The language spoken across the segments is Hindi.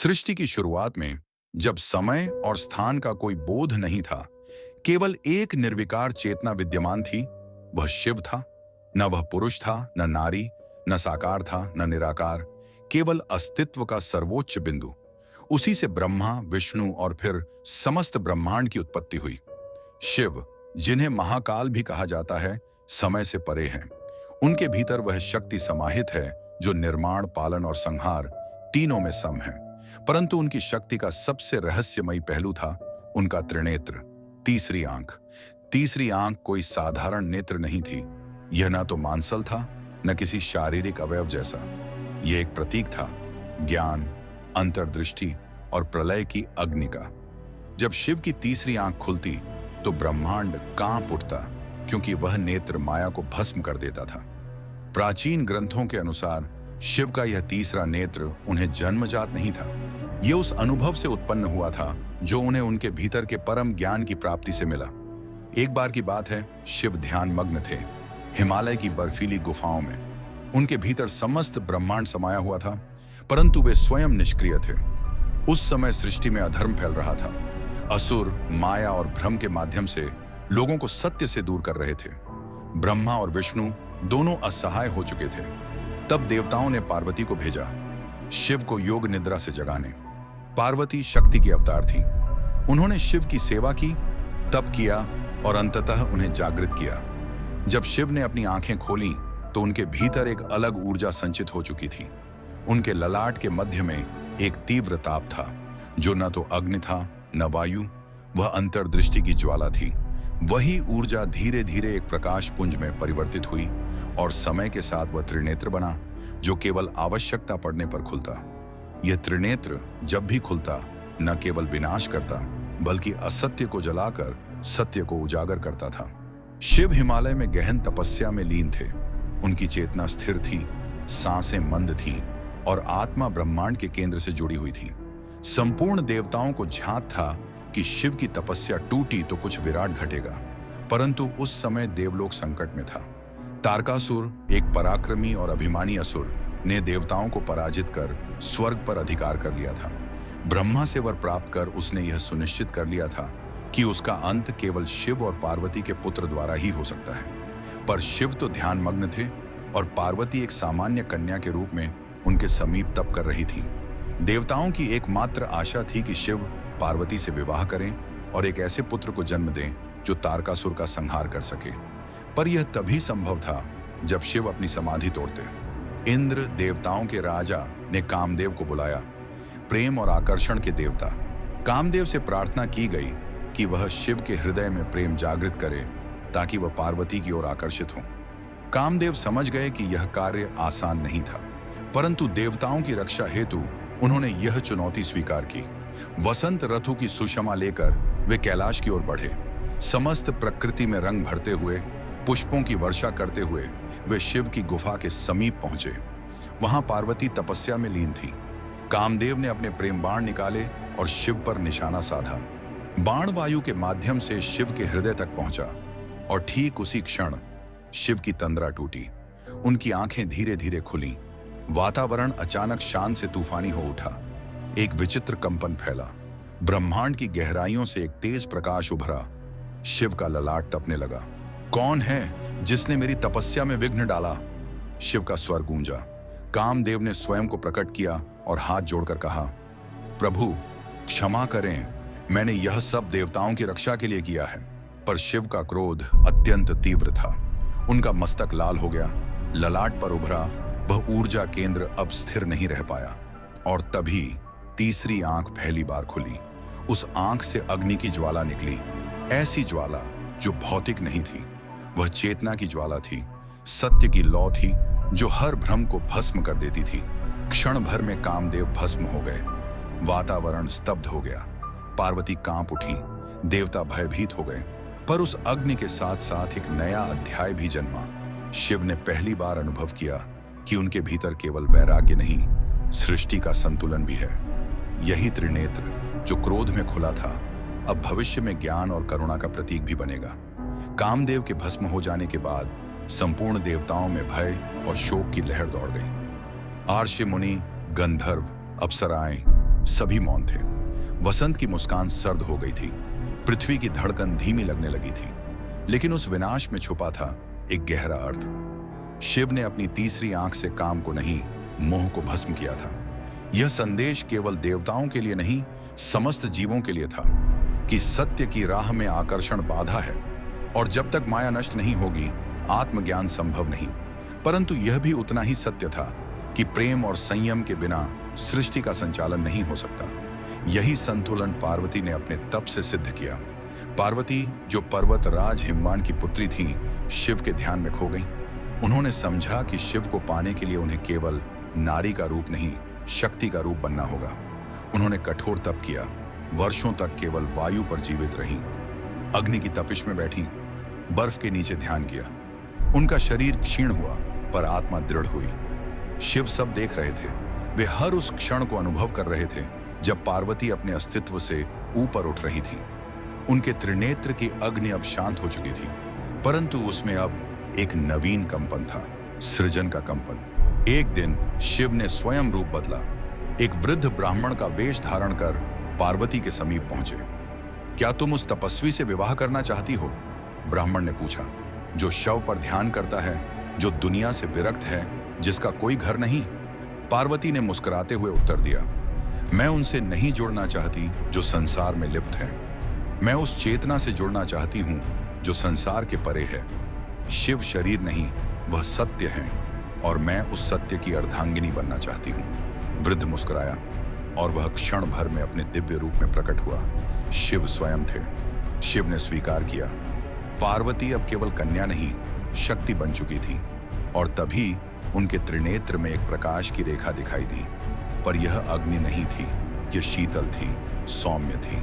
सृष्टि की शुरुआत में जब समय और स्थान का कोई बोध नहीं था, केवल एक निर्विकार चेतना विद्यमान थी। वह शिव था। न वह पुरुष था, न नारी, न साकार था, न निराकार, केवल अस्तित्व का सर्वोच्च बिंदु। उसी से ब्रह्मा, विष्णु और फिर समस्त ब्रह्मांड की उत्पत्ति हुई। शिव, जिन्हें महाकाल भी कहा जाता है, समय से परे हैं। उनके भीतर वह शक्ति समाहित है जो निर्माण, पालन और संहार तीनों में सम है। परंतु उनकी शक्ति का सबसे रहस्यमयी पहलू था उनका त्रिनेत्र, तीसरी आंख। तीसरी आंख कोई साधारण नेत्र नहीं थी। यह न तो मांसल था, न किसी शारीरिक अवयव जैसा। यह एक प्रतीक था ज्ञान, अंतर्दृष्टि और प्रलय की अग्नि का। जब शिव की तीसरी आंख खुलती तो ब्रह्मांड कांप उठता, क्योंकि वह नेत्र माया को भस्म कर देता था। प्राचीन ग्रंथों के अनुसार शिव का यह तीसरा नेत्र उन्हें जन्मजात नहीं था। यह उस अनुभव से उत्पन्न हुआ था जो उन्हें उनके भीतर के परम ज्ञान की प्राप्ति से मिला। एक बार की बात है, शिव ध्यान मग्न थे हिमालय की बर्फीली गुफाओं में। उनके भीतर समस्त ब्रह्मांड समाया हुआ था, परंतु वे स्वयं निष्क्रिय थे। उस समय सृष्टि में अधर्म फैल रहा था। असुर माया और भ्रम के माध्यम से लोगों को सत्य से दूर कर रहे थे। ब्रह्मा और विष्णु दोनों असहाय हो चुके थे। तब देवताओं ने पार्वती को भेजा, शिव को योग निद्रा से जगाने। पार्वती शक्ति की अवतार थी। उन्होंने शिव की सेवा की, तप किया और अंततः उन्हें जागृत किया। जब शिव ने अपनी आंखें खोलीं तो उनके भीतर एक अलग ऊर्जा संचित हो चुकी थी। उनके ललाट के मध्य में एक तीव्र ताप था, जो न तो अग्नि था न वायु, वह अंतर्दृष्टि की ज्वाला थी। वही ऊर्जा धीरे धीरे एक प्रकाश पुंज में परिवर्तित हुई और समय के साथ वह त्रिनेत्र बना, जो केवल आवश्यकता पड़ने पर खुलता। यह त्रिनेत्र जब भी खुलता, न केवल विनाश करता बल्कि असत्य को जलाकर सत्य को उजागर करता था। शिव हिमालय में गहन तपस्या में लीन थे। उनकी चेतना स्थिर थी, सांसें मंद थीं और आत्मा ब्रह्मांड के केंद्र से जुड़ी हुई थी। संपूर्ण देवताओं को झांक था कि शिव की तपस्या टूटी तो कुछ विराट घटेगा, परंतु उस समय देवलोक संकट में था। तारकासुर, एक पराक्रमी और अभिमानी असुर, ने देवताओं को पराजित कर स्वर्ग पर अधिकार कर लिया था। ब्रह्मा से वर प्राप्त कर उसने यह सुनिश्चित कर लिया था कि उसका अंत केवल शिव और पार्वती के पुत्र द्वारा ही हो सकता है। पर शिव तो ध्यान मग्न थे और पार्वती एक सामान्य कन्या के रूप में उनके समीप तप कर रही थी। देवताओं की एकमात्र आशा थी कि शिव पार्वती से विवाह करें और एक ऐसे पुत्र को जन्म दें जो तारकासुर का संहार कर सके। पर यह तभी संभव था जब शिव अपनी समाधि तोड़ते। इंद्र, देवताओं के राजा, ने कामदेव को बुलाया। प्रेम और आकर्षण के देवता। कामदेव से प्रार्थना की गई कि वह शिव के हृदय में प्रेम जागृत करे ताकि वह पार्वती की ओर आकर्षित हो। कामदेव समझ गए कि यह कार्य आसान नहीं था, परंतु देवताओं की रक्षा हेतु उन्होंने यह चुनौती स्वीकार की। वसंत ऋतु की सुषमा लेकर वे कैलाश की ओर बढ़े। समस्त प्रकृति में रंग भरते हुए, पुष्पों की वर्षा करते हुए वे शिव की गुफा के समीप पहुंचे। वहां पार्वती तपस्या में लीन थी। कामदेव ने अपने प्रेम बाण निकाले और शिव पर निशाना साधा। बाण वायु के माध्यम से शिव के हृदय तक पहुंचा और ठीक उसी क्षण शिव की तंद्रा टूटी। उनकी आंखें धीरे धीरे खुलीं। वातावरण अचानक शांत से तूफानी हो उठा। एक विचित्र कंपन फैला। ब्रह्मांड की गहराइयों से एक तेज प्रकाश उभरा। शिव का ललाट तपने लगा। कौन है जिसने मेरी तपस्या में विघ्न डाला? शिव का स्वर गूंजा। कामदेव ने स्वयं को प्रकट किया और हाथ जोड़कर कहा, प्रभु क्षमा करें, मैंने यह सब देवताओं की रक्षा के लिए किया है। पर शिव का क्रोध अत्यंत तीव्र था। उनका मस्तक लाल हो गया। ललाट पर उभरा वह ऊर्जा केंद्र अब स्थिर नहीं रह पाया और तभी तीसरी आंख पहली बार खुली। उस आंख से अग्नि की ज्वाला निकली। ऐसी ज्वाला जो भौतिक नहीं थी, वह चेतना की ज्वाला थी, सत्य की लौ थी जो हर भ्रम को भस्म कर देती थी। क्षण भर में कामदेव भस्म हो गए। वातावरण स्तब्ध हो गया। पार्वती कांप उठी। देवता भयभीत हो गए। पर उस अग्नि के साथ साथ एक नया अध्याय भी जन्मा। शिव ने पहली बार अनुभव किया कि उनके भीतर केवल वैराग्य नहीं, सृष्टि का संतुलन भी है। यही त्रिनेत्र जो क्रोध में खुला था, अब भविष्य में ज्ञान और करुणा का प्रतीक भी बनेगा। कामदेव के भस्म हो जाने के बाद संपूर्ण देवताओं में भय और शोक की लहर दौड़ गई। आर्षि मुनि, गंधर्व, अप्सराएं, सभी मौन थे। वसंत की मुस्कान सर्द हो गई थी। पृथ्वी की धड़कन धीमी लगने लगी थी। लेकिन उस विनाश में छुपा था एक गहरा अर्थ। शिव ने अपनी तीसरी आंख से काम को नहीं, मोह को भस्म किया था। यह संदेश केवल देवताओं के लिए नहीं, समस्त जीवों के लिए था कि सत्य की राह में आकर्षण बाधा है और जब तक माया नष्ट नहीं होगी, आत्मज्ञान संभव नहीं। परंतु यह भी उतना ही सत्य था कि प्रेम और संयम के बिना सृष्टि का संचालन नहीं हो सकता। यही संतुलन पार्वती ने अपने तप से सिद्ध किया। पार्वती, जो पर्वत राज हिमवान की पुत्री थी, शिव के ध्यान में खो गई। उन्होंने समझा कि शिव को पाने के लिए उन्हें केवल नारी का रूप नहीं, शक्ति का रूप बनना होगा। उन्होंने कठोर तप किया, वर्षों तक केवल वायु पर जीवित रहीं, अग्नि की तपिश में बैठी, बर्फ के नीचे ध्यान किया। उनका शरीर क्षीण हुआ पर आत्मा दृढ़ हुई। शिव सब देख रहे थे। वे हर उस क्षण को अनुभव कर रहे थे जब पार्वती अपने अस्तित्व से ऊपर उठ रही थी। उनके त्रिनेत्र की अग्नि अब शांत हो चुकी थी, परंतु उसमें अब एक नवीन कंपन था, सृजन का कंपन। एक दिन शिव ने स्वयं रूप बदला। एक वृद्ध ब्राह्मण का वेश धारण कर पार्वती के समीप पहुंचे। क्या तुम उस तपस्वी से विवाह करना चाहती हो? ब्राह्मण ने पूछा। जो शव पर ध्यान करता है, जो दुनिया से विरक्त है, जिसका कोई घर नहीं। पार्वती ने मुस्कुराते हुए उत्तर दिया, मैं उनसे नहीं जुड़ना चाहती जो संसार में लिप्त है। मैं उस चेतना से जुड़ना चाहती हूं जो संसार के परे है। शिव शरीर नहीं, वह सत्य है और मैं उस सत्य की अर्धांगिनी बनना चाहती हूं। वृद्ध मुस्कुराया और वह क्षण भर में अपने दिव्य रूप में प्रकट हुआ। शिव स्वयं थे। शिव ने स्वीकार किया। पार्वती अब केवल कन्या नहीं, शक्ति बन चुकी थी और तभी उनके त्रिनेत्र में एक प्रकाश की रेखा दिखाई दी। पर यह अग्नि नहीं थी, यह शीतल थी, सौम्य थी।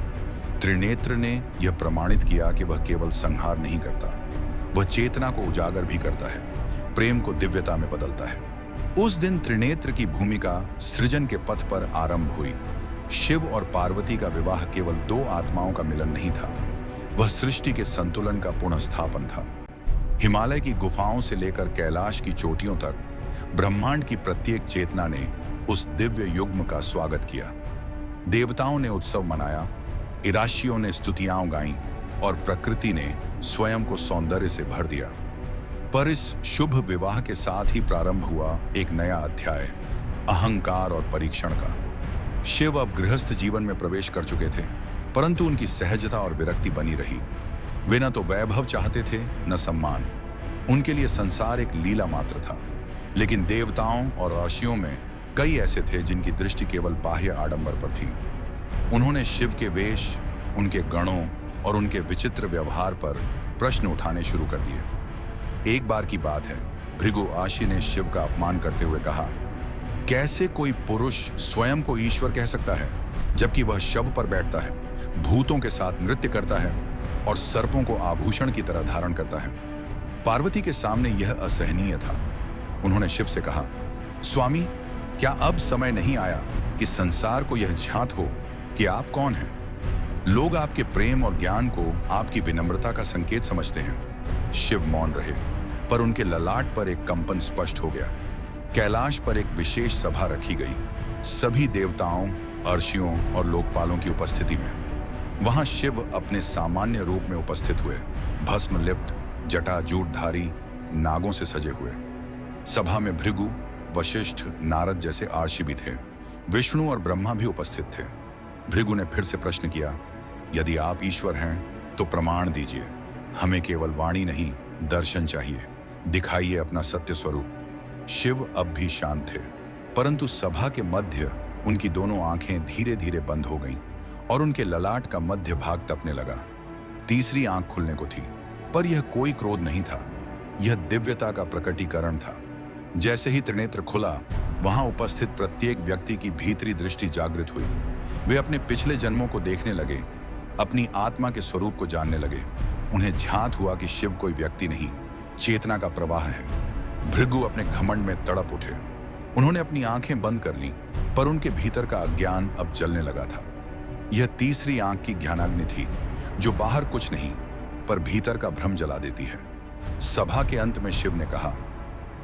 त्रिनेत्र ने यह प्रमाणित किया कि वह केवल संहार नहीं करता, वह चेतना को उजागर भी करता है, प्रेम को दिव्यता में बदलता है। उस दिन त्रिनेत्र की भूमिका सृजन के पथ पर आरंभ हुई। शिव और पार्वती का विवाह केवल दो आत्माओं का मिलन नहीं था, वह सृष्टि के संतुलन का पुनर्स्थापन था। हिमालय की गुफाओं से लेकर कैलाश की चोटियों तक ब्रह्मांड की प्रत्येक चेतना ने उस दिव्य युग्म का स्वागत किया। देवताओं ने उत्सव मनाया, इराशियों ने स्तुतियां गाईं और प्रकृति ने स्वयं को सौंदर्य से भर दिया। पर इस शुभ विवाह के साथ ही प्रारंभ हुआ एक नया अध्याय, अहंकार और परीक्षण का। शिव अब गृहस्थ जीवन में प्रवेश कर चुके थे, परंतु उनकी सहजता और विरक्ति बनी रही। वे न तो वैभव चाहते थे, न सम्मान। उनके लिए संसार एक लीला मात्र था। लेकिन देवताओं और ऋषियों में कई ऐसे थे जिनकी दृष्टि केवल बाह्य आडंबर पर थी। उन्होंने शिव के वेश, उनके गणों और उनके विचित्र व्यवहार पर प्रश्न उठाने शुरू कर दिए। एक बार की बात है, भृगु आशी ने शिव का अपमान करते हुए कहा, कैसे कोई पुरुष स्वयं को ईश्वर कह सकता है जबकि वह शव पर बैठता है, भूतों के साथ नृत्य करता है और सर्पों को आभूषण की तरह धारण करता है। पार्वती के सामने यह असहनीय था। उन्होंने शिव से कहा, स्वामी, क्या अब समय नहीं आया कि संसार को यह झांत हो कि आप कौन हैं? लोग आपके प्रेम और ज्ञान को आपकी विनम्रता का संकेत समझते हैं। शिव मौन रहे, पर उनके ललाट पर एक कंपन स्पष्ट हो गया। कैलाश पर एक विशेष सभा रखी गई, सभी देवताओं, अर्षियों और लोकपालों की उपस्थिति में। वहां शिव अपने सामान्य रूप में उपस्थित हुए, भस्म लिप्त, जटा जूटधारी, नागों से सजे हुए। सभा में भृगु, वशिष्ठ, नारद जैसे आर्षि भी थे। विष्णु और ब्रह्मा भी उपस्थित थे। भृगु ने फिर से प्रश्न किया, यदि आप ईश्वर हैं तो प्रमाण दीजिए। हमें केवल वाणी नहीं, दर्शन चाहिए। दिखाइए अपना सत्य स्वरूप। शिव अब भी शांत थे, परंतु सभा के मध्य उनकी दोनों आंखें धीरे धीरे बंद हो गईं और उनके ललाट का मध्य भाग तपने लगा। तीसरी आंख खुलने को थी, पर यह कोई क्रोध नहीं था, यह दिव्यता का प्रकटीकरण था। जैसे ही त्रिनेत्र खुला, वहां उपस्थित प्रत्येक व्यक्ति की भीतरी दृष्टि जागृत हुई। वे अपने पिछले जन्मों को देखने लगे, अपनी आत्मा के स्वरूप को जानने लगे। उन्हें झांत हुआ कि शिव कोई व्यक्ति नहीं, चेतना का प्रवाह है। भृगु अपने घमंड में तड़प उठे। उन्होंने अपनी आंखें बंद कर लीं, पर उनके भीतर का अज्ञान अब जलने लगा था। यह तीसरी आंख की ज्ञानाग्नि थी, जो बाहर कुछ नहीं पर भीतर का भ्रम जला देती है। सभा के अंत में शिव ने कहा,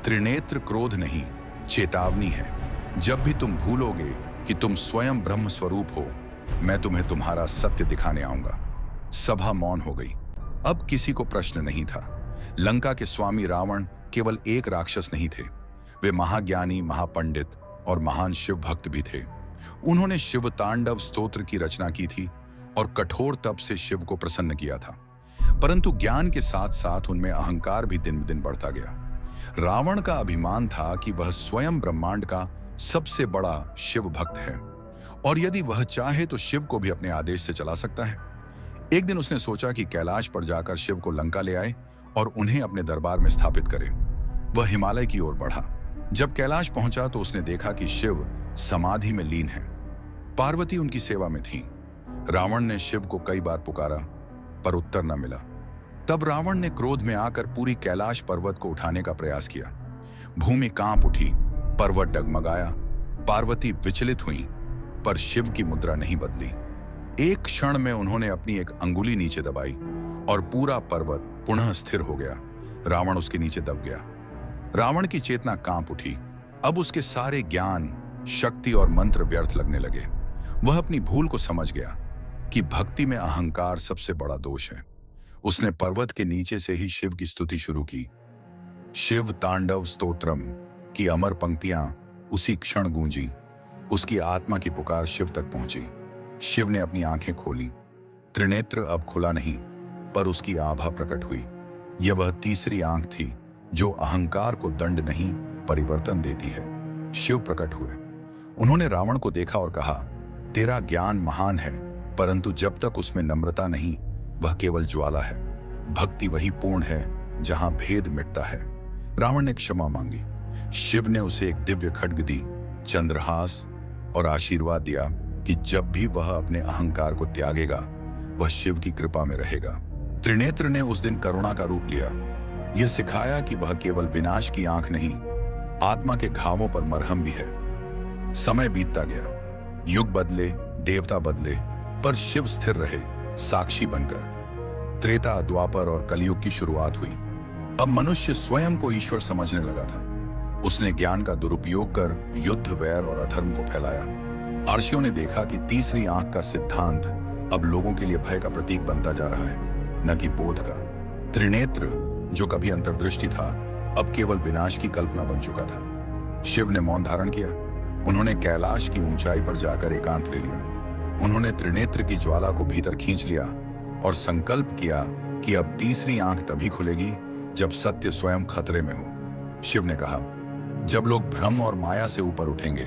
त्रिनेत्र क्रोध नहीं, चेतावनी है। जब भी तुम भूलोगे कि तुम स्वयं ब्रह्म स्वरूप हो, मैं तुम्हें तुम्हारा सत्य दिखाने आऊंगा। सभा मौन हो गई। अब किसी को प्रश्न नहीं था। लंका के स्वामी रावण केवल एक राक्षस नहीं थे, वे महाज्ञानी, महापंडित और महान शिव भक्त भी थे। उन्होंने शिव तांडव स्तोत्र की रचना की थी और कठोर तप से शिव को प्रसन्न किया था। परंतु ज्ञान के साथ साथ उनमें अहंकार भी दिन दिन बढ़ता गया। रावण का अभिमान था कि वह स्वयं ब्रह्मांड का सबसे बड़ा शिव भक्त है और यदि वह चाहे तो शिव को भी अपने आदेश से चला सकता है। एक दिन उसने सोचा कि कैलाश पर जाकर शिव को लंका ले आए और उन्हें अपने दरबार में स्थापित करे। वह हिमालय की ओर बढ़ा। जब कैलाश पहुंचा तो उसने देखा कि शिव समाधि में लीन है। पार्वती उनकी सेवा में थी। रावण ने शिव को कई बार पुकारा पर उत्तर न मिला। तब रावण ने क्रोध में आकर पूरी कैलाश पर्वत को उठाने का प्रयास किया। भूमि कांप उठी, पर्वत डगमगाया, पार्वती विचलित हुई, पर शिव की मुद्रा नहीं बदली। एक क्षण में उन्होंने अपनी एक अंगुली नीचे दबाई और पूरा पर्वत पुनः स्थिर हो गया। रावण उसके नीचे दब गया। रावण की चेतना कांप उठी। अब उसके सारे ज्ञान, शक्ति और मंत्र व्यर्थ लगने लगे। वह अपनी भूल को समझ गया कि भक्ति में अहंकार सबसे बड़ा दोष है। उसने पर्वत के नीचे से ही शिव की स्तुति शुरू की। शिव तांडव स्तोत्रम की अमर पंक्तियां उसी क्षण गूंजी। उसकी आत्मा की पुकार शिव तक पहुंची। शिव ने अपनी आंखें खोली। त्रिनेत्र अब खुला नहीं, पर उसकी आभा प्रकट हुई। यह वह तीसरी आंख थी जो अहंकार को दंड नहीं, परिवर्तन देती है। शिव प्रकट हुए। उन्होंने रावण को देखा और कहा, तेरा ज्ञान महान है, परंतु जब तक उसमें नम्रता नहीं, वह केवल ज्वाला है। भक्ति वही पूर्ण है जहां भेद मिटता है। रावण ने क्षमा मांगी। शिव ने उसे एक दिव्य खड्ग दी, चंद्रहास और आशीर्वाद दिया कि जब भी वह अपने अहंकार को त्यागेगा, वह शिव की कृपा में रहेगा। त्रिनेत्र ने उस दिन करुणा का रूप लिया। यह सिखाया कि वह केवल विनाश की आंख नहीं, आत्मा के घावों पर मरहम भी है। समय बीतता गया, युग बदले, देवता बदले, पर शिव स्थिर रहे, साक्षी बनकर। त्रेता, द्वापर और कलयुग की शुरुआत हुई। अब मनुष्य स्वयं को ईश्वर समझने लगा था। उसने ज्ञान का दुरुपयोग कर युद्ध, वैर और अधर्म को फैलाया। अर्षियों ने देखा कि तीसरी आंख का सिद्धांत अब लोगों के लिए भय का प्रतीक बनता जा रहा है, न कि बोध का। त्रिनेत्र, जो कभी अंतर्दृष्टि था, अब केवल विनाश की कल्पना बन चुका था। शिव ने मौन धारण किया। उन्होंने कैलाश की ऊंचाई पर जाकर एकांत ले लिया। उन्होंने त्रिनेत्र की ज्वाला को भीतर खींच लिया और संकल्प किया कि अब तीसरी आंख तभी खुलेगी जब सत्य स्वयं खतरे में हो। शिव ने कहा, जब लोग भ्रम और माया से ऊपर उठेंगे,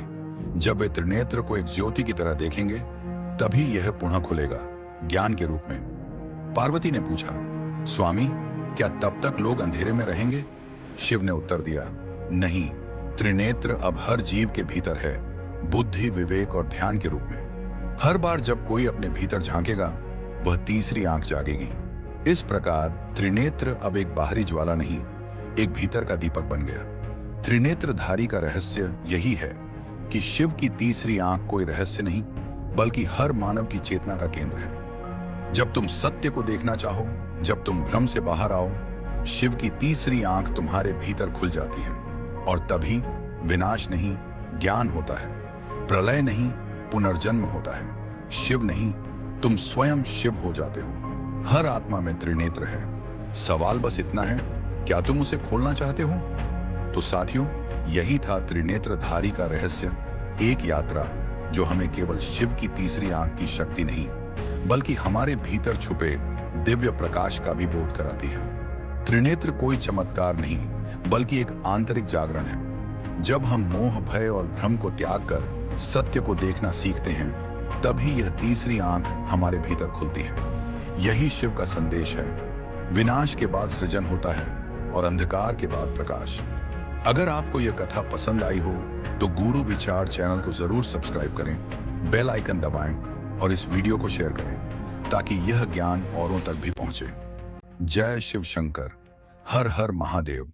जब वे त्रिनेत्र को एक ज्योति की तरह देखेंगे, तभी यह पुनः खुलेगा, ज्ञान के रूप में। पार्वती ने पूछा, स्वामी, क्या तब तक लोग अंधेरे में रहेंगे? शिव ने उत्तर दिया, नहीं, त्रिनेत्र अब हर जीव के भीतर है, बुद्धि, विवेक और ध्यान के रूप में। हर बार जब कोई अपने भीतर झांकेगा, वह तीसरी आंख जागेगी। इस प्रकार त्रिनेत्र अब एक बाहरी ज्वाला नहीं, एक भीतर का दीपक बन गया। त्रिनेत्रधारी का रहस्य यही है कि शिव की तीसरी आंख कोई रहस्य नहीं, बल्कि हर मानव की चेतना का केंद्र है। जब तुम सत्य को देखना चाहो, जब तुम भ्रम से बाहर आओ, शिव की तीसरी आंख तुम्हारे भीतर खुल जाती है और तभी विनाश नहीं, ज्ञान होता है। प्रलय नहीं, पुनर्जन्म होता है। शिव नहीं, तुम स्वयं शिव हो जाते हो। हर आत्मा में त्रिनेत्र है। सवाल बस इतना है, क्या तुम उसे खोलना चाहते हो? तो साथियों, यही था त्रिनेत्रधारी का रहस्य, एक यात्रा जो हमें केवल शिव की तीसरी आंख की शक्ति नहीं, बल्कि हमारे भीतर छुपे दिव्य प्रकाश का भी बोध कराती है। त्रिनेत्र कोई चमत्कार नहीं, बल्कि एक आंतरिक जागरण है। जब हम मोह, भय और भ्रम को त्याग कर सत्य को देखना सीखते हैं, तभी यह तीसरी आंख हमारे भीतर खुलती है। यही शिव का संदेश है। विनाश के बाद सृजन होता है और अंधकार के बाद प्रकाश। अगर आपको यह कथा पसंद आई हो तो गुरु विचार चैनल को जरूर सब्सक्राइब करें, बेल आइकन दबाएं और इस वीडियो को शेयर करें ताकि यह ज्ञान औरों तक भी पहुंचे। जय शिव शंकर। हर हर महादेव।